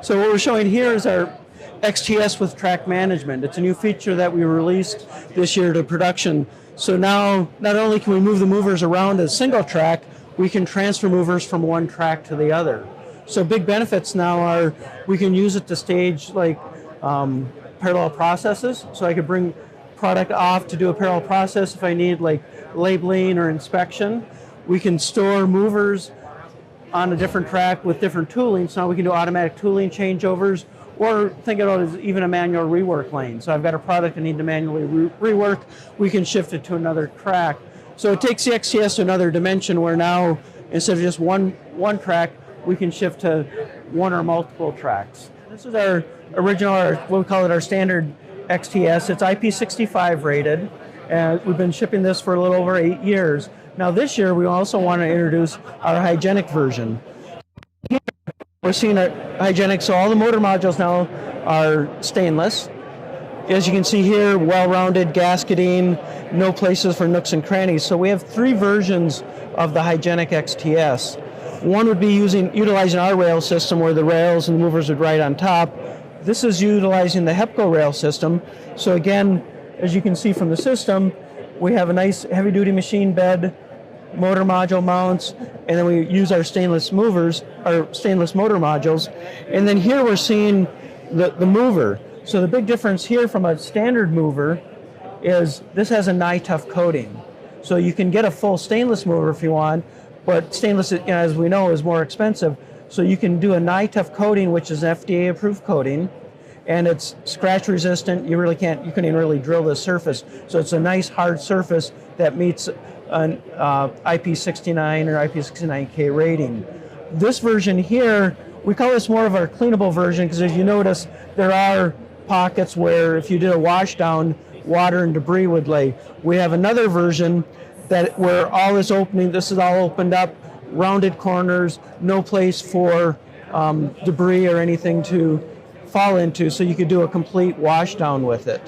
So what we're showing here is our XTS with track management. It's a new feature that we released this year to production. So now not only can we move the movers around a single track, we can transfer movers from one track to the other. So big benefits now are we can use it to stage like parallel processes. So I could bring product off to do a parallel process if I need like labeling or inspection. We can store movers on a different track with different tooling. So now we can do automatic tooling changeovers, or think about it as even a manual rework lane. So I've got a product I need to manually rework, we can shift it to another track. So it takes the XTS to another dimension where now instead of just one track, we can shift to one or multiple tracks. This is our original, what we call it our standard XTS. It's IP65 rated, and we've been shipping this for a little over 8 years. Now this year we also want to introduce our hygienic version. Here we're seeing our hygienic, so all the motor modules now are stainless. As you can see here, well-rounded gasketing, no places for nooks and crannies. So we have 3 versions of the hygienic XTS. One would be utilizing our rail system where the rails and the movers would ride on top. This is utilizing the HEPCO rail system. So again, as you can see from the system, we have a nice heavy-duty machine bed, motor module mounts, and then we use our stainless movers, our stainless motor modules. And then here we're seeing the mover. So the big difference here from a standard mover is this has a NiTough coating. So you can get a full stainless mover if you want, but stainless, as we know, is more expensive. So you can do a NiTough coating, which is an FDA-approved coating, and it's scratch resistant. You couldn't even really drill the surface. So it's a nice hard surface that meets an IP69 or IP69K rating. This version here, we call this more of our cleanable version because as you notice, there are pockets where if you did a wash down, water and debris would lay. We have another version where all is opening, this is all opened up, rounded corners, no place for debris or anything to fall into, so you could do a complete wash down with it.